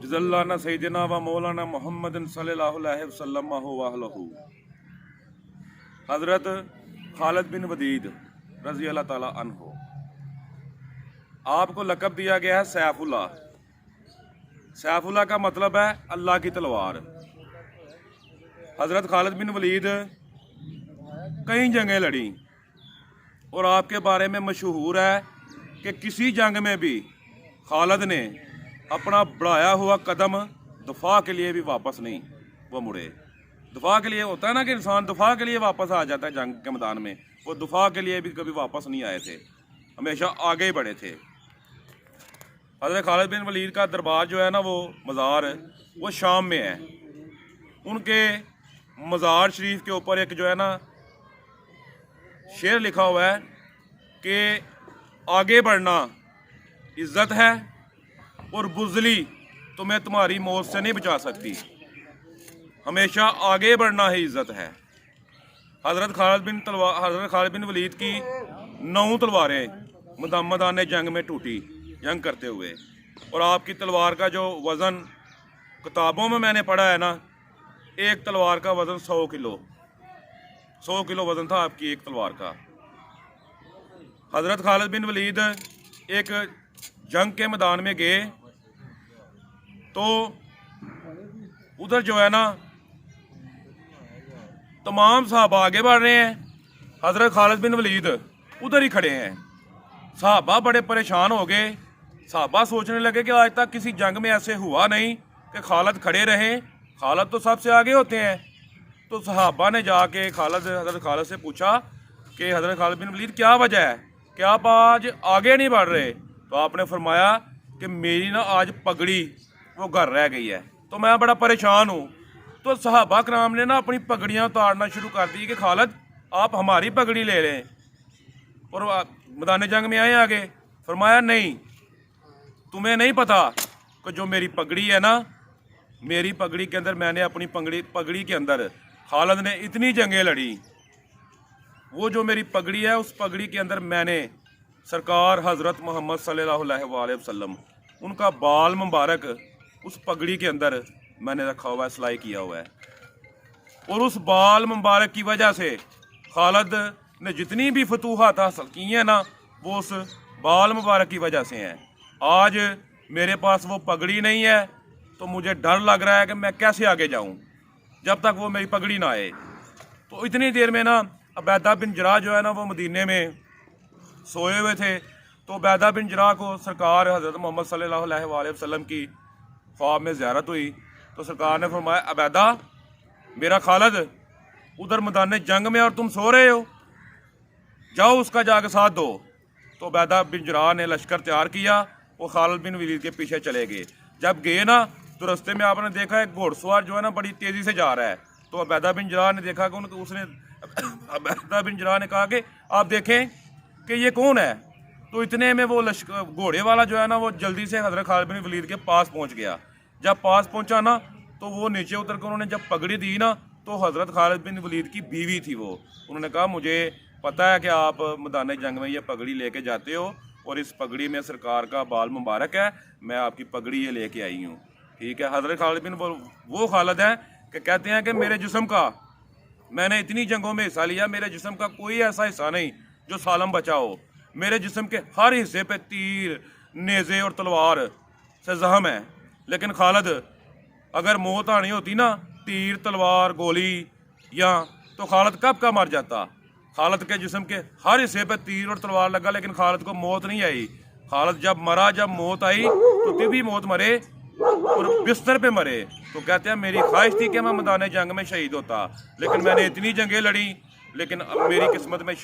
जल्लाना सैयदना व मौलाना मोहम्मद सल्लल्लाहु अलैहि वसल्लम वाहलहू। हज़रत खालिद बिन वलीद रज़ी अल्लाह ताला अन्हो, आपको लक़ब दिया गया है सैफुल्लाह। सैफुल्लाह का मतलब है अल्लाह की तलवार। हज़रत खालिद बिन वलीद कई जंगें लड़ी और आपके बारे में मशहूर है कि किसी जंग में भी खालिद ने अपना बढ़ाया हुआ कदम दफा के लिए भी वापस नहीं वो मुड़े। दफा के लिए होता है ना कि इंसान दफा के लिए वापस आ जाता है जंग के मैदान में, वो दफा के लिए भी कभी वापस नहीं आए थे, हमेशा आगे ही बढ़े थे। हज़रत खालिद बिन वलीद का दरबार जो है ना, वो मज़ार वो शाम में है। उनके मज़ार शरीफ के ऊपर एक जो है ना शेर लिखा हुआ है कि आगे बढ़ना इज़्ज़त है और बुज़ली तुम्हें तुम्हारी मौत से नहीं बचा सकती। हमेशा आगे बढ़ना ही इज़्ज़त है। हज़रत खालिद बिन वलीद की 9 तलवारें मैदान जंग में टूटी जंग करते हुए, और आपकी तलवार का जो वज़न किताबों में मैंने पढ़ा है ना, एक तलवार का वज़न 100 किलो वज़न था आपकी एक तलवार का। हज़रत खालिद बिन वलीद एक जंग के मैदान में गए तो उधर जो है ना तमाम सहाबा आगे बढ़ रहे हैं, हज़रत खालिद बिन वलीद उधर ही खड़े हैं। सहाबा बड़े परेशान हो गए। सहाबा सोचने लगे कि आज तक किसी जंग में ऐसे हुआ नहीं कि खालिद खड़े रहें, खालिद तो सबसे आगे होते हैं। तो सहाबा ने जाके हज़रत खालिद से पूछा कि हज़रत खालिद बिन वलीद क्या वजह है कि आप आज आगे नहीं बढ़ रहे? तो आपने फरमाया कि मेरी ना आज पगड़ी वो घर रह गई है, तो मैं बड़ा परेशान हूँ। तो सहाबा कराम ने ना अपनी पगड़ियाँ उतारना शुरू कर दी कि खालिद आप हमारी पगड़ी ले लें और मैदान जंग में आए आगे। फरमाया नहीं, तुम्हें नहीं पता कि जो मेरी पगड़ी है ना, मेरी पगड़ी के अंदर मैंने अपनी पगड़ी के अंदर खालिद ने इतनी जंगें लड़ी, वो जो मेरी पगड़ी है उस पगड़ी के अंदर मैंने सरकार हज़रत मोहम्मद सल्लल्लाहु अलैहि वसल्लम उनका बाल मुबारक उस पगड़ी के अंदर मैंने रखा हुआ है, सिलाई किया हुआ है। और उस बाल मुबारक की वजह से खालिद ने जितनी भी फतूहात हासिल की हैं ना, वो उस बाल मुबारक की वजह से हैं। आज मेरे पास वो पगड़ी नहीं है तो मुझे डर लग रहा है कि मैं कैसे आगे जाऊं जब तक वो मेरी पगड़ी ना आए। तो इतनी देर में ना अबैदा बिन जराह जो है ना, वो मदीने में सोए हुए थे। तो अबैदा बिन जराह को सरकार हज़रत मोहम्मद सल्लल्लाहु अलैहि वसल्लम की ख्वाब में ज़ियारत हुई। तो सरकार ने फरमाया, अबैदा मेरा खालिद उधर मैदान जंग में और तुम सो रहे हो, जाओ उसका जाके साथ दो। तो अबैदा बिन जराह ने लश्कर तैयार किया, वो खालिद बिन वलीद के पीछे चले गए। जब गए ना तो रास्ते में आपने देखा एक घोड़सवार जो है ना बड़ी तेज़ी से जा रहा है। तो अबैदा बिन जराह ने देखा कि अबैदा बिन जराह ने कहा कि आप देखें कि ये कौन है। तो इतने में वो घोड़े वाला जो है ना, वो जल्दी से हज़रत खालिद बिन वलीद के पास पहुंच गया। जब पास पहुंचा ना तो वो नीचे उतर कर उन्होंने जब पगड़ी दी ना, तो हज़रत खालिद बिन वलीद की बीवी थी वो। उन्होंने कहा, मुझे पता है कि आप मैदान जंग में ये पगड़ी लेके जाते हो और इस पगड़ी में सरकार का बाल मुबारक है, मैं आपकी पगड़ी ये लेके आई हूँ। ठीक है। हज़रत खालिद बिन वो खालिद हैं कि कहते हैं कि मेरे जिस्म का, मैंने इतनी जंगों में हिस्सा लिया, मेरे जिस्म का कोई ऐसा हिस्सा नहीं जो सालम बचा हो। मेरे जिस्म के हर हिस्से पे तीर, नेज़े और तलवार से जख्म है। लेकिन खालिद अगर मौत आनी होती ना, तीर तलवार गोली या, तो खालिद कब का मर जाता। खालिद के जिस्म के हर हिस्से पे तीर और तलवार लगा, लेकिन खालिद को मौत नहीं आई। खालिद जब मरा, जब मौत आई तो तभी मौत मरे और बिस्तर पे मरे। तो कहते हैं मेरी ख्वाहिश थी कि मैं मैदान जंग में शहीद होता, लेकिन मैंने इतनी जंगें लड़ी, लेकिन अब मेरी किस्मत में